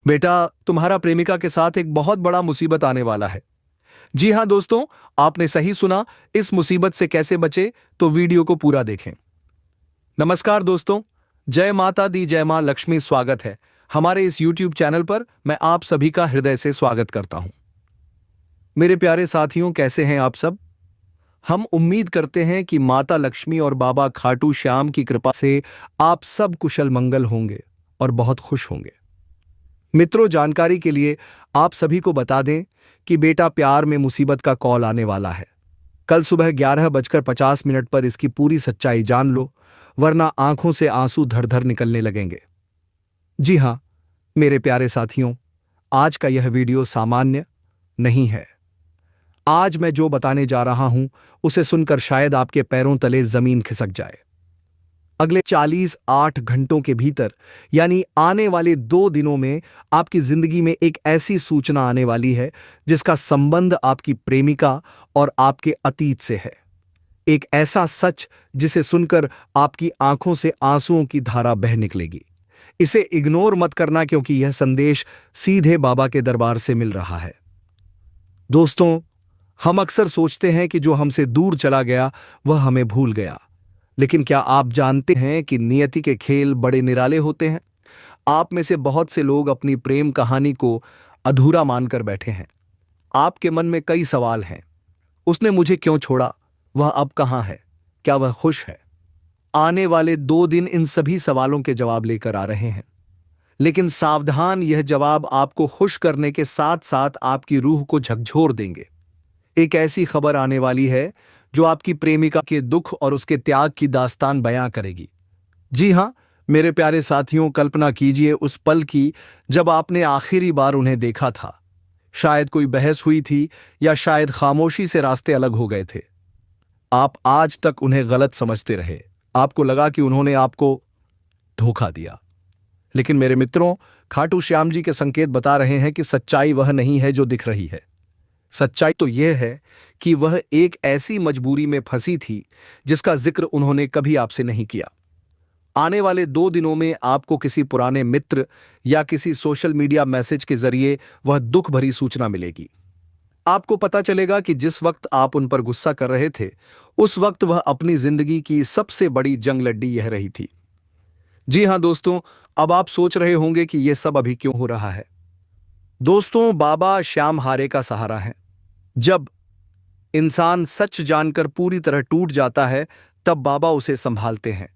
बेटा, तुम्हारा प्रेमिका के साथ एक बहुत बड़ा मुसीबत आने वाला है। जी हां दोस्तों, आपने सही सुना। इस मुसीबत से कैसे बचे, तो वीडियो को पूरा देखें। नमस्कार दोस्तों, जय माता दी, जय मां लक्ष्मी। स्वागत है हमारे इस YouTube चैनल पर। मैं आप सभी का हृदय से स्वागत करता हूं। मेरे प्यारे साथियों, कैसे हैं आप सब? हम उम्मीद करते हैं कि माता लक्ष्मी और बाबा खाटू श्याम की कृपा से आप सब कुशल मंगल होंगे और बहुत खुश होंगे। मित्रों, जानकारी के लिए आप सभी को बता दें कि बेटा प्यार में मुसीबत का कॉल आने वाला है। कल सुबह 11:50 पर इसकी पूरी सच्चाई जान लो, वरना आंखों से आंसू धर धर निकलने लगेंगे। जी हां मेरे प्यारे साथियों, आज का यह वीडियो सामान्य नहीं है। आज मैं जो बताने जा रहा हूं उसे सुनकर शायद आपके पैरों तले जमीन खिसक जाए। अगले 48 घंटों के भीतर, यानी आने वाले 2 दिनों में, आपकी जिंदगी में एक ऐसी सूचना आने वाली है जिसका संबंध आपकी प्रेमिका और आपके अतीत से है। एक ऐसा सच जिसे सुनकर आपकी आंखों से आंसुओं की धारा बह निकलेगी। इसे इग्नोर मत करना, क्योंकि यह संदेश सीधे बाबा के दरबार से मिल रहा है। दोस्तों, हम अक्सर सोचते हैं कि जो हमसे दूर चला गया वह हमें भूल गया, लेकिन क्या आप जानते हैं कि नियति के खेल बड़े निराले होते हैं? आप में से बहुत से लोग अपनी प्रेम कहानी को अधूरा मानकर बैठे हैं। आपके मन में कई सवाल हैं। उसने मुझे क्यों छोड़ा? वह अब कहां है? क्या वह खुश है? आने वाले 2 दिन इन सभी सवालों के जवाब लेकर आ रहे हैं। लेकिन सावधान, यह जवाब आपको खुश करने के साथ साथ आपकी रूह को झकझोर देंगे। एक ऐसी खबर आने वाली है जो आपकी प्रेमिका के दुख और उसके त्याग की दास्तान बयां करेगी। जी हां मेरे प्यारे साथियों, कल्पना कीजिए उस पल की जब आपने आखिरी बार उन्हें देखा था। शायद कोई बहस हुई थी, या शायद खामोशी से रास्ते अलग हो गए थे। आप आज तक उन्हें गलत समझते रहे। आपको लगा कि उन्होंने आपको धोखा दिया। लेकिन मेरे मित्रों, खाटू श्याम जी के संकेत बता रहे हैं कि सच्चाई वह नहीं है जो दिख रही है। सच्चाई तो यह है कि वह एक ऐसी मजबूरी में फंसी थी जिसका जिक्र उन्होंने कभी आपसे नहीं किया। आने वाले 2 दिनों में आपको किसी पुराने मित्र या किसी सोशल मीडिया मैसेज के जरिए वह दुख भरी सूचना मिलेगी। आपको पता चलेगा कि जिस वक्त आप उन पर गुस्सा कर रहे थे, उस वक्त वह अपनी जिंदगी की सबसे बड़ी जंग लड़ी यह रही थी। जी हां दोस्तों, अब आप सोच रहे होंगे कि यह सब अभी क्यों हो रहा है। दोस्तों, बाबा श्याम हारे का सहारा है। जब इंसान सच जानकर पूरी तरह टूट जाता है, तब बाबा उसे संभालते हैं।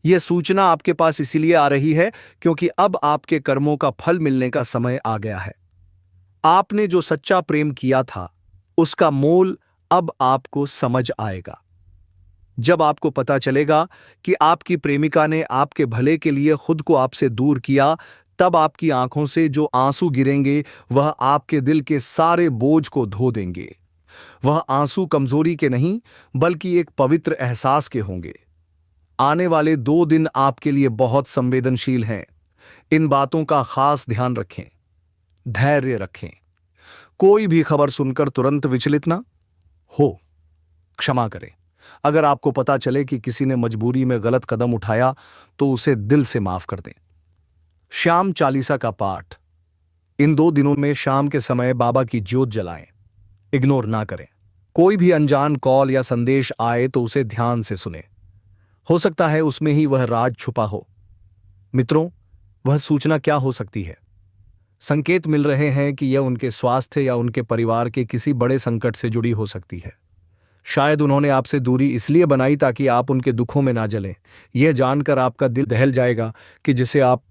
यह सूचना आपके पास इसीलिए आ रही है क्योंकि अब आपके कर्मों का फल मिलने का समय आ गया है। आपने जो सच्चा प्रेम किया था, उसका मोल अब आपको समझ आएगा। जब आपको पता चलेगा कि आपकी प्रेमिका ने आपके भले के लिए खुद को आपसे दूर किया, तब आपकी आंखों से जो आंसू गिरेंगे वह आपके दिल के सारे बोझ को धो देंगे। वह आंसू कमजोरी के नहीं, बल्कि एक पवित्र एहसास के होंगे। आने वाले 2 दिन आपके लिए बहुत संवेदनशील हैं। इन बातों का खास ध्यान रखें, धैर्य रखें। कोई भी खबर सुनकर तुरंत विचलित ना हो। क्षमा करें। अगर आपको पता चले कि किसी ने मजबूरी में गलत कदम उठाया, तो उसे दिल से माफ कर दें। श्याम चालीसा का पाठ। इन 2 दिनों में शाम के समय बाबा की ज्योत जलाएं। इग्नोर ना करें। कोई भी अनजान कॉल या संदेश आए तो उसे ध्यान से सुने। हो सकता है उसमें ही वह राज छुपा हो। मित्रों, वह सूचना क्या हो सकती है? संकेत मिल रहे हैं कि यह उनके स्वास्थ्य या उनके परिवार के किसी बड़े संकट से जुड़ी हो सकती है। शायद उन्होंने आपसे दूरी इसलिए बनाई ताकि आप उनके दुखों में ना जलें। यह जानकर आपका दिल दहल जाएगा कि जिसे आप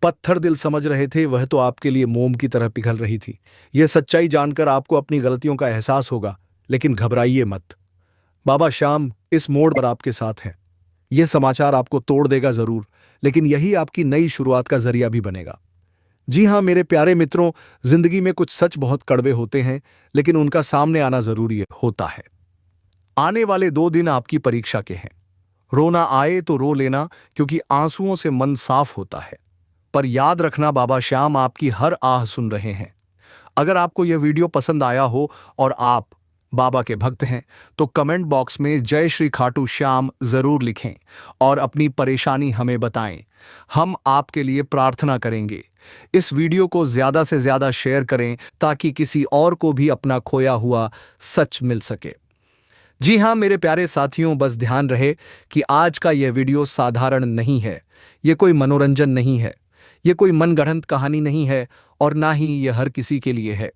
पत्थर दिल समझ रहे थे, वह तो आपके लिए मोम की तरह पिघल रही थी। यह सच्चाई जानकर आपको अपनी गलतियों का एहसास होगा, लेकिन घबराइए मत। बाबा श्याम इस मोड़ पर आपके साथ हैं। यह समाचार आपको तोड़ देगा जरूर, लेकिन यही आपकी नई शुरुआत का जरिया भी बनेगा। जी हां मेरे प्यारे मित्रों, जिंदगी में कुछ सच बहुत कड़वे होते हैं, लेकिन उनका सामने आना जरूरी होता है। आने वाले 2 दिन आपकी परीक्षा के हैं। रोना आए तो रो लेना, क्योंकि आंसुओं से मन साफ होता है। पर याद रखना, बाबा श्याम आपकी हर आह सुन रहे हैं। अगर आपको यह वीडियो पसंद आया हो और आप बाबा के भक्त हैं, तो कमेंट बॉक्स में जय श्री खाटू श्याम जरूर लिखें और अपनी परेशानी हमें बताएं। हम आपके लिए प्रार्थना करेंगे। इस वीडियो को ज्यादा से ज्यादा शेयर करें ताकि किसी और को भी अपना खोया हुआ सच मिल सके। जी हां मेरे प्यारे साथियों, बस ध्यान रहे कि आज का यह वीडियो साधारण नहीं है। यह कोई मनोरंजन नहीं है, यह कोई मनगढ़ंत कहानी नहीं है और ना ही यह हर किसी के लिए है।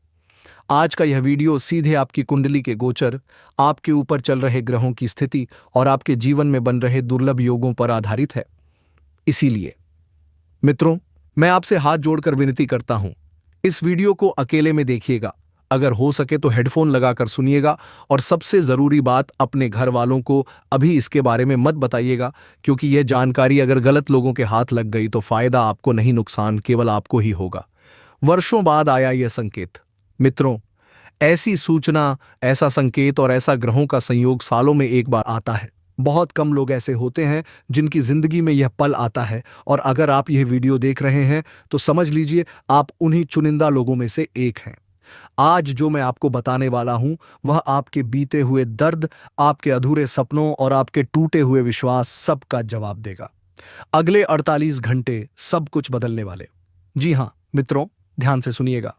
आज का यह वीडियो सीधे आपकी कुंडली के गोचर, आपके ऊपर चल रहे ग्रहों की स्थिति और आपके जीवन में बन रहे दुर्लभ योगों पर आधारित है। इसीलिए मित्रों, मैं आपसे हाथ जोड़कर विनती करता हूं, इस वीडियो को अकेले में देखिएगा। अगर हो सके तो हेडफोन लगाकर सुनिएगा और सबसे जरूरी बात, अपने घर वालों को अभी इसके बारे में मत बताइएगा, क्योंकि यह जानकारी अगर गलत लोगों के हाथ लग गई तो फायदा आपको नहीं, नुकसान केवल आपको ही होगा। वर्षों बाद आया यह संकेत। मित्रों, ऐसी सूचना, ऐसा संकेत और ऐसा ग्रहों का संयोग सालों में एक बार आता है। बहुत कम लोग ऐसे होते हैं जिनकी जिंदगी में यह पल आता है, और अगर आप यह वीडियो देख रहे हैं तो समझ लीजिए आप उन्हीं चुनिंदा लोगों में से एक हैं। आज जो मैं आपको बताने वाला हूं वह आपके बीते हुए दर्द, आपके अधूरे सपनों और आपके टूटे हुए विश्वास सबका जवाब देगा। अगले 48 घंटे सब कुछ बदलने वाले। जी हां मित्रों, ध्यान से सुनिएगा।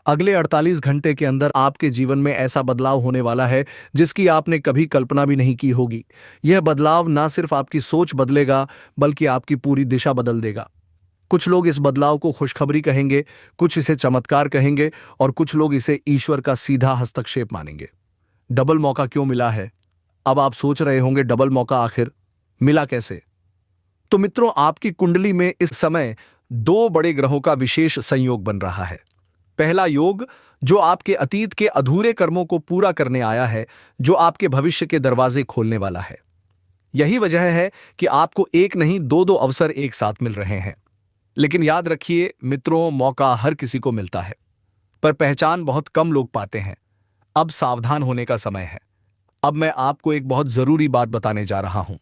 अगले 48 घंटे के अंदर आपके जीवन में ऐसा बदलाव होने वाला है जिसकी आपने कभी कल्पना भी नहीं की होगी। यह बदलाव ना सिर्फ आपकी सोच बदलेगा बल्कि आपकी पूरी दिशा बदल देगा। कुछ लोग इस बदलाव को खुशखबरी कहेंगे, कुछ इसे चमत्कार कहेंगे और कुछ लोग इसे ईश्वर का सीधा हस्तक्षेप मानेंगे। डबल मौका क्यों मिला है? अब आप सोच रहे होंगे, डबल मौका आखिर मिला कैसे? तो मित्रों, आपकी कुंडली में इस समय दो बड़े ग्रहों का विशेष संयोग बन रहा है। पहला योग जो आपके अतीत के अधूरे कर्मों को पूरा करने आया है, जो आपके भविष्य के दरवाजे खोलने वाला है। यही वजह है कि आपको एक नहीं दो अवसर एक साथ मिल रहे हैं। लेकिन याद रखिए मित्रों, मौका हर किसी को मिलता है, पर पहचान बहुत कम लोग पाते हैं। अब सावधान होने का समय है। अब मैं आपको एक बहुत जरूरी बात बताने जा रहा हूं।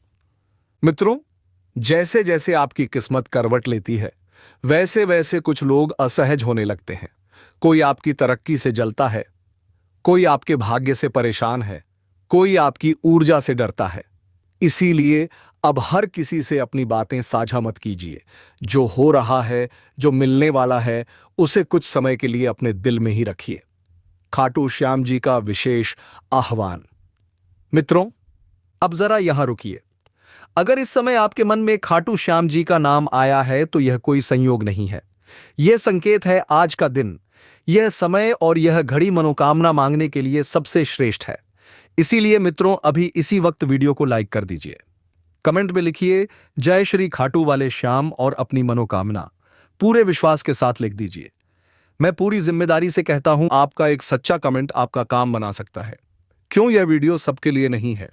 मित्रों, जैसे जैसे आपकी किस्मत करवट लेती है, वैसे वैसे कुछ लोग असहज होने लगते हैं। कोई आपकी तरक्की से जलता है, कोई आपके भाग्य से परेशान है, कोई आपकी ऊर्जा से डरता है। इसीलिए अब हर किसी से अपनी बातें साझा मत कीजिए। जो हो रहा है, जो मिलने वाला है, उसे कुछ समय के लिए अपने दिल में ही रखिए। खाटू श्याम जी का विशेष आह्वान। मित्रों, अब जरा यहां रुकिए। अगर इस समय आपके मन में खाटू श्याम जी का नाम आया है तो यह कोई संयोग नहीं है। यह संकेत है आज का दिन, यह समय और यह घड़ी मनोकामना मांगने के लिए सबसे श्रेष्ठ है। इसीलिए मित्रों, अभी इसी वक्त वीडियो को लाइक कर दीजिए। कमेंट में लिखिए जय श्री खाटू वाले श्याम और अपनी मनोकामना पूरे विश्वास के साथ लिख दीजिए। मैं पूरी जिम्मेदारी से कहता हूं, आपका एक सच्चा कमेंट आपका काम बना सकता है। क्यों यह वीडियो सबके लिए नहीं है?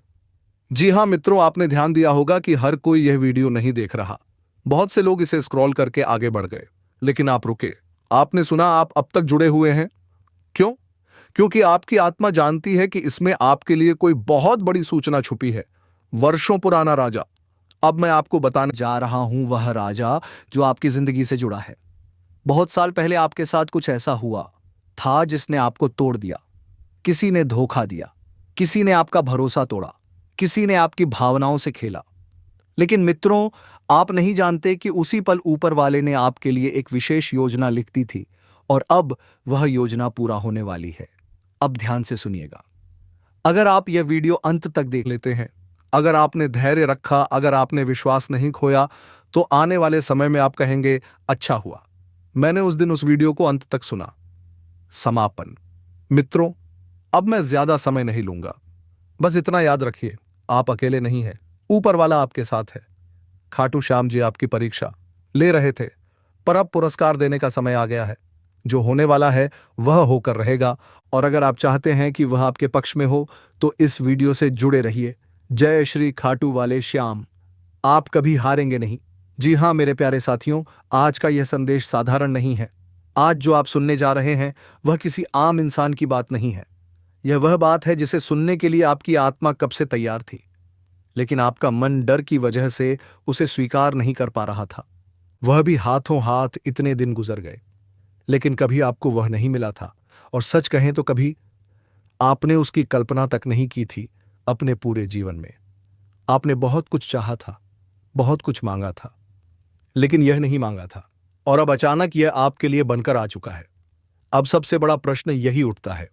जी हां मित्रों, आपने ध्यान दिया होगा कि हर कोई यह वीडियो नहीं देख रहा। बहुत से लोग इसे स्क्रॉल करके आगे बढ़ गए, लेकिन आप रुके। आपने सुना, आप अब तक जुड़े हुए हैं। क्यों? क्योंकि आपकी आत्मा जानती है कि इसमें आपके लिए कोई बहुत बड़ी सूचना छुपी है। वर्षों पुराना राजा। अब मैं आपको बताने जा रहा हूं वह राजा जो आपकी जिंदगी से जुड़ा है। बहुत साल पहले आपके साथ कुछ ऐसा हुआ था जिसने आपको तोड़ दिया। किसी ने धोखा दिया, किसी ने आपका भरोसा तोड़ा, किसी ने आपकी भावनाओं से खेला। लेकिन मित्रों, आप नहीं जानते कि उसी पल ऊपर वाले ने आपके लिए एक विशेष योजना लिखी थी और अब वह योजना पूरा होने वाली है। अब ध्यान से सुनिएगा। अगर आप यह वीडियो अंत तक देख लेते हैं, अगर आपने धैर्य रखा, अगर आपने विश्वास नहीं खोया, तो आने वाले समय में आप कहेंगे, अच्छा हुआ मैंने उस दिन उस वीडियो को अंत तक सुना। समापन। मित्रों, अब मैं ज्यादा समय नहीं लूंगा। बस इतना याद रखिए, आप अकेले नहीं हैं। ऊपर वाला आपके साथ है। खाटू श्याम जी आपकी परीक्षा ले रहे थे, पर अब पुरस्कार देने का समय आ गया है। जो होने वाला है वह होकर रहेगा, और अगर आप चाहते हैं कि वह आपके पक्ष में हो तो इस वीडियो से जुड़े रहिए। जय श्री खाटू वाले श्याम। आप कभी हारेंगे नहीं। जी हां मेरे प्यारे साथियों, आज का यह संदेश साधारण नहीं है। आज जो आप सुनने जा रहे हैं वह किसी आम इंसान की बात नहीं है। यह वह बात है जिसे सुनने के लिए आपकी आत्मा कब से तैयार थी, लेकिन आपका मन डर की वजह से उसे स्वीकार नहीं कर पा रहा था। वह भी हाथों हाथ इतने दिन गुजर गए, लेकिन कभी आपको वह नहीं मिला था, और सच कहें तो कभी आपने उसकी कल्पना तक नहीं की थी अपने पूरे जीवन में। आपने बहुत कुछ चाहा था, बहुत कुछ मांगा था, लेकिन यह नहीं मांगा था और अब अचानक यह आपके लिए बनकर आ चुका है। अब सबसे बड़ा प्रश्न यही उठता है,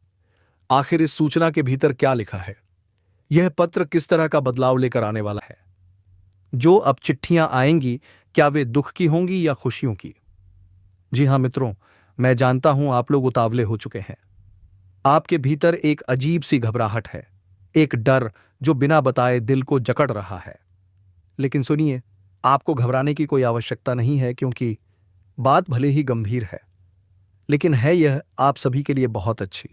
आखिर इस सूचना के भीतर क्या लिखा है? यह पत्र किस तरह का बदलाव लेकर आने वाला है? जो अब चिट्ठियां आएंगी, क्या वे दुख की होंगी या खुशियों की? जी हां मित्रों, मैं जानता हूं आप लोग उतावले हो चुके हैं। आपके भीतर एक अजीब सी घबराहट है, एक डर जो बिना बताए दिल को जकड़ रहा है। लेकिन सुनिए, आपको घबराने की कोई आवश्यकता नहीं है, क्योंकि बात भले ही गंभीर है, लेकिन है यह आप सभी के लिए बहुत अच्छी।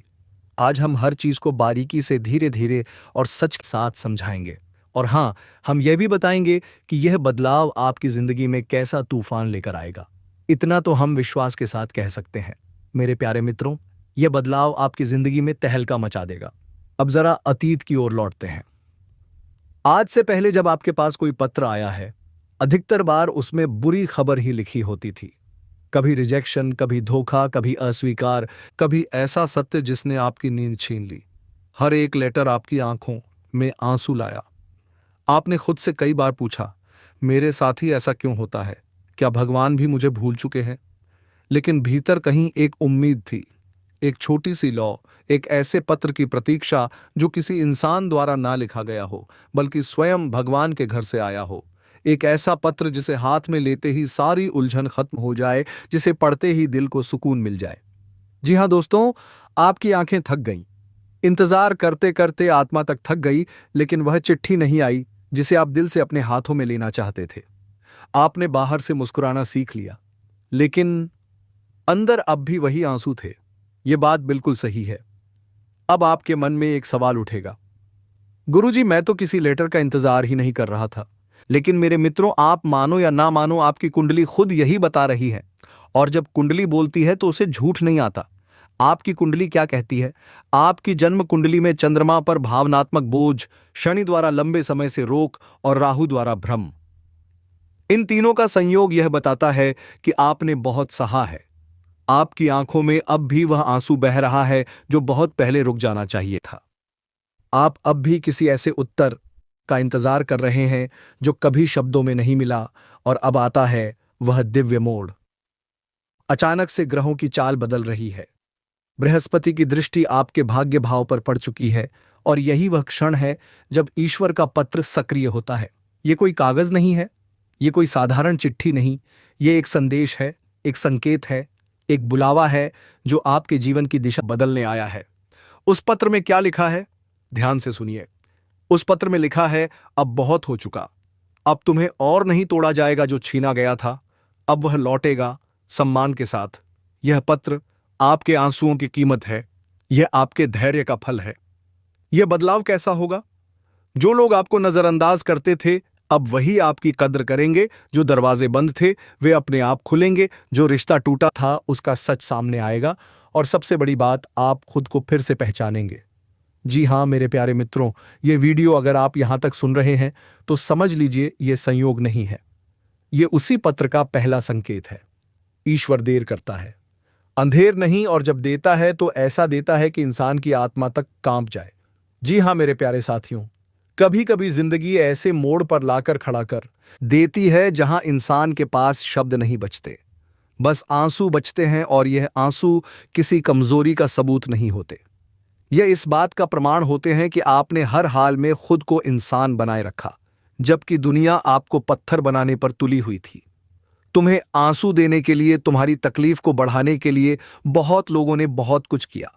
आज हम हर चीज को बारीकी से धीरे धीरे और सच के साथ समझाएंगे। और हां, हम यह भी बताएंगे कि यह बदलाव आपकी जिंदगी में कैसा तूफान लेकर आएगा। इतना तो हम विश्वास के साथ कह सकते हैं मेरे प्यारे मित्रों, यह बदलाव आपकी जिंदगी में तहलका मचा देगा। अब जरा अतीत की ओर लौटते हैं। आज से पहले जब आपके पास कोई पत्र आया है, अधिकतर बार उसमें बुरी खबर ही लिखी होती थी। कभी रिजेक्शन, कभी धोखा, कभी अस्वीकार, कभी ऐसा सत्य जिसने आपकी नींद छीन ली। हर एक लेटर आपकी आंखों में आंसू लाया। आपने खुद से कई बार पूछा, मेरे साथ ही ऐसा क्यों होता है? क्या भगवान भी मुझे भूल चुके हैं? लेकिन भीतर कहीं एक उम्मीद थी, एक छोटी सी लौ, एक ऐसे पत्र की प्रतीक्षा जो किसी इंसान द्वारा ना लिखा गया हो, बल्कि स्वयं भगवान के घर से आया हो। एक ऐसा पत्र जिसे हाथ में लेते ही सारी उलझन खत्म हो जाए, जिसे पढ़ते ही दिल को सुकून मिल जाए। जी हां दोस्तों, आपकी आंखें थक गईं। इंतजार करते करते आत्मा तक थक गई, लेकिन वह चिट्ठी नहीं आई जिसे आप दिल से अपने हाथों में लेना चाहते थे। आपने बाहर से मुस्कुराना सीख लिया, लेकिन अंदर अब भी वही आंसू थे। ये बात बिल्कुल सही है। अब आपके मन में एक सवाल उठेगा, गुरुजी, मैं तो किसी लेटर का इंतजार ही नहीं कर रहा था। लेकिन मेरे मित्रों, आप मानो या ना मानो, आपकी कुंडली खुद यही बता रही है। और जब कुंडली बोलती है तो उसे झूठ नहीं आता। आपकी कुंडली क्या कहती है? आपकी जन्म कुंडली में चंद्रमा पर भावनात्मक बोझ, शनि द्वारा लंबे समय से रोक और राहु द्वारा भ्रम, इन तीनों का संयोग यह बताता है कि आपने बहुत सहा है। आपकी आंखों में अब भी वह आंसू बह रहा है जो बहुत पहले रुक जाना चाहिए था। आप अब भी किसी ऐसे उत्तर का इंतजार कर रहे हैं जो कभी शब्दों में नहीं मिला, और अब आता है वह दिव्य मोड़। अचानक से ग्रहों की चाल बदल रही है। बृहस्पति की दृष्टि आपके भाग्य भाव पर पड़ चुकी है, और यही वह क्षण है जब ईश्वर का पत्र सक्रिय होता है। ये कोई कागज नहीं है, ये कोई साधारण चिट्ठी नहीं, ये एक संदेश है, एक संकेत है, एक बुलावा है जो आपके जीवन की दिशा बदलने आया है। उस पत्र में क्या लिखा है? ध्यान से सुनिए। उस पत्र में लिखा है, अब बहुत हो चुका। अब तुम्हें और नहीं तोड़ा जाएगा जो छीना गया था। अब वह लौटेगा सम्मान के साथ। यह पत्र आपके आंसुओं की कीमत है, यह आपके धैर्य का फल है। यह बदलाव कैसा होगा? जो लोग आपको नजरअंदाज करते थे, अब वही आपकी कद्र करेंगे। जो दरवाजे बंद थे, वे अपने आप खुलेंगे। जो रिश्ता टूटा था, उसका सच सामने आएगा। और सबसे बड़ी बात, आप खुद को फिर से पहचानेंगे। जी हां मेरे प्यारे मित्रों, ये वीडियो अगर आप यहां तक सुन रहे हैं तो समझ लीजिए ये संयोग नहीं है, ये उसी पत्र का पहला संकेत है। ईश्वर देर करता है, अंधेर नहीं, और जब देता है तो ऐसा देता है कि इंसान की आत्मा तक कांप जाए। जी हां मेरे प्यारे साथियों, कभी कभी जिंदगी ऐसे मोड़ पर लाकर खड़ा कर देती है जहां इंसान के पास शब्द नहीं बचते, बस आंसू बचते हैं। और यह आंसू किसी कमजोरी का सबूत नहीं होते, यह इस बात का प्रमाण होते हैं कि आपने हर हाल में खुद को इंसान बनाए रखा, जबकि दुनिया आपको पत्थर बनाने पर तुली हुई थी। तुम्हें आंसू देने के लिए, तुम्हारी तकलीफ को बढ़ाने के लिए बहुत लोगों ने बहुत कुछ किया।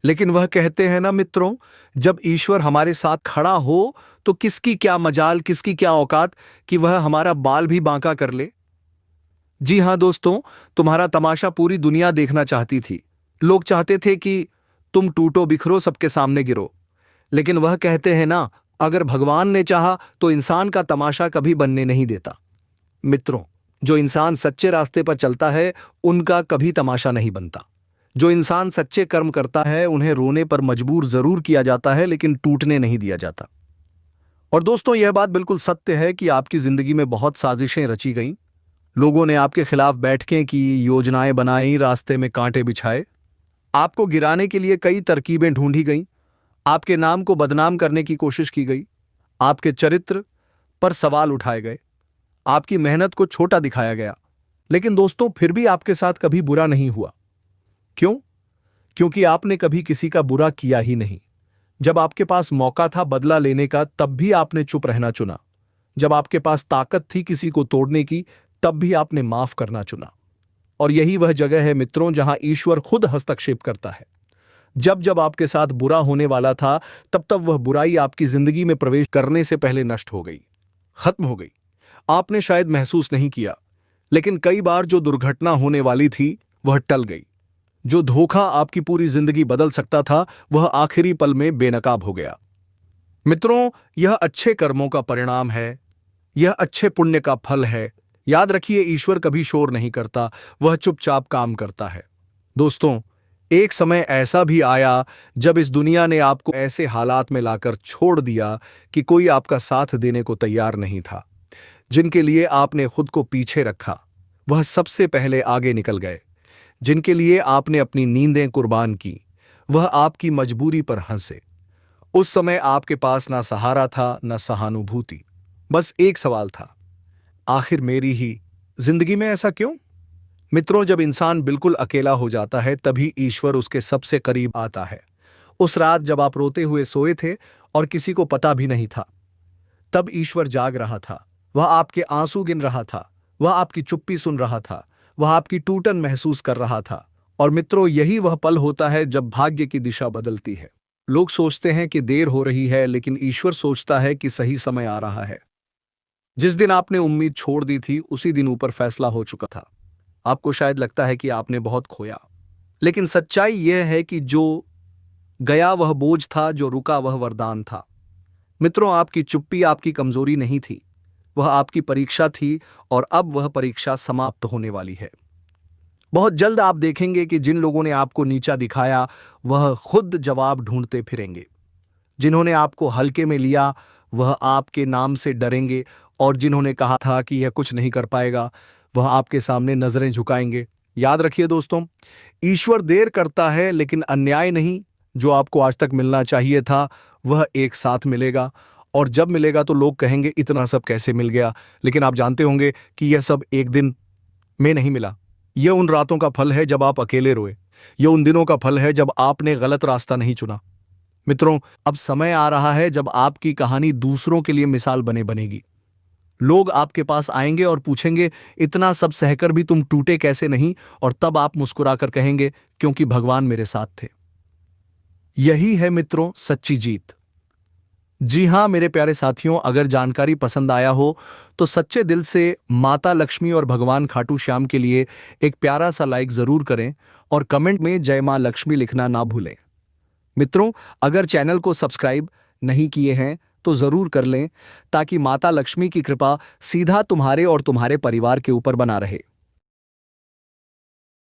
लेकिन वह कहते हैं ना मित्रों, जब ईश्वर हमारे साथ खड़ा हो तो किसकी क्या मजाल, किसकी क्या औकात कि वह हमारा बाल भी बांका कर ले। जी हां दोस्तों, तुम्हारा तमाशा पूरी दुनिया देखना चाहती थी। लोग चाहते थे कि तुम टूटो बिखरो, सबके सामने गिरो। लेकिन वह कहते हैं ना, अगर भगवान ने चाहा तो इंसान का तमाशा कभी बनने नहीं देता। मित्रों, जो इंसान सच्चे रास्ते पर चलता है उनका कभी तमाशा नहीं बनता। जो इंसान सच्चे कर्म करता है उन्हें रोने पर मजबूर जरूर किया जाता है, लेकिन टूटने नहीं दिया जाता। और दोस्तों, यह बात बिल्कुल सत्य है कि आपकी जिंदगी में बहुत साजिशें रची गईं। लोगों ने आपके खिलाफ बैठकें की, योजनाएं बनाई, रास्ते में कांटे बिछाए, आपको गिराने के लिए कई तरकीबें ढूंढी गईं, आपके नाम को बदनाम करने की कोशिश की गई, आपके चरित्र पर सवाल उठाए गए, आपकी मेहनत को छोटा दिखाया गया। लेकिन दोस्तों फिर भी आपके साथ कभी बुरा नहीं हुआ। क्यों? क्योंकि आपने कभी किसी का बुरा किया ही नहीं। जब आपके पास मौका था बदला लेने का तब भी आपने चुप रहना चुना। जब आपके पास ताकत थी किसी को तोड़ने की तब भी आपने माफ करना चुना। और यही वह जगह है मित्रों जहां ईश्वर खुद हस्तक्षेप करता है। जब जब आपके साथ बुरा होने वाला था तब तब वह बुराई आपकी जिंदगी में प्रवेश करने से पहले नष्ट हो गई, खत्म हो गई। आपने शायद महसूस नहीं किया, लेकिन कई बार जो दुर्घटना होने वाली थी वह टल गई। जो धोखा आपकी पूरी जिंदगी बदल सकता था वह आखिरी पल में बेनकाब हो गया। मित्रों, यह अच्छे कर्मों का परिणाम है, यह अच्छे पुण्य का फल है। याद रखिए, ईश्वर कभी शोर नहीं करता, वह चुपचाप काम करता है। दोस्तों, एक समय ऐसा भी आया जब इस दुनिया ने आपको ऐसे हालात में लाकर छोड़ दिया कि कोई आपका साथ देने को तैयार नहीं था। जिनके लिए आपने खुद को पीछे रखा वह सबसे पहले आगे निकल गए। जिनके लिए आपने अपनी नींदें कुर्बान की वह आपकी मजबूरी पर हंसे। उस समय आपके पास ना सहारा था ना सहानुभूति। बस एक सवाल था, आखिर मेरी ही जिंदगी में ऐसा क्यों? मित्रों, जब इंसान बिल्कुल अकेला हो जाता है तभी ईश्वर उसके सबसे करीब आता है। उस रात जब आप रोते हुए सोए थे और किसी को पता भी नहीं था, तब ईश्वर जाग रहा था। वह आपके आंसू गिन रहा था, वह आपकी चुप्पी सुन रहा था, वह आपकी टूटन महसूस कर रहा था। और मित्रों, यही वह पल होता है जब भाग्य की दिशा बदलती है। लोग सोचते हैं कि देर हो रही है, लेकिन ईश्वर सोचता है कि सही समय आ रहा है। जिस दिन आपने उम्मीद छोड़ दी थी उसी दिन ऊपर फैसला हो चुका था। आपको शायद लगता है कि आपने बहुत खोया, लेकिन सच्चाई यह है कि जो गया वह बोझ था, जो रुका वह वरदान था। मित्रों, आपकी चुप्पी आपकी कमजोरी नहीं थी, वह आपकी परीक्षा थी। और अब वह परीक्षा समाप्त होने वाली है। बहुत जल्द आप देखेंगे कि जिन लोगों ने आपको नीचा दिखाया वह खुद जवाब ढूंढते फिरेंगे। जिन्होंने आपको हल्के में लिया वह आपके नाम से डरेंगे, और जिन्होंने कहा था कि यह कुछ नहीं कर पाएगा वह आपके सामने नजरें झुकाएंगे। याद रखिए दोस्तों, ईश्वर देर करता है लेकिन अन्याय नहीं। जो आपको आज तक मिलना चाहिए था वह एक साथ मिलेगा, और जब मिलेगा तो लोग कहेंगे इतना सब कैसे मिल गया। लेकिन आप जानते होंगे कि यह सब एक दिन में नहीं मिला। यह उन रातों का फल है जब आप अकेले रोए। यह उन दिनों का फल है जब आपने गलत रास्ता नहीं चुना। मित्रों, अब समय आ रहा है जब आपकी कहानी दूसरों के लिए मिसाल बनेगी। लोग आपके पास आएंगे और पूछेंगे, इतना सब सहकर भी तुम टूटे कैसे नहीं? और तब आप मुस्कुराकर कहेंगे, क्योंकि भगवान मेरे साथ थे। यही है मित्रों सच्ची जीत। जी हां मेरे प्यारे साथियों, अगर जानकारी पसंद आया हो तो सच्चे दिल से माता लक्ष्मी और भगवान खाटू श्याम के लिए एक प्यारा सा लाइक जरूर करें, और कमेंट में जय मां लक्ष्मी लिखना ना भूलें। मित्रों, अगर चैनल को सब्सक्राइब नहीं किए हैं तो जरूर कर लें, ताकि माता लक्ष्मी की कृपा सीधा तुम्हारे और तुम्हारे परिवार के ऊपर बना रहे।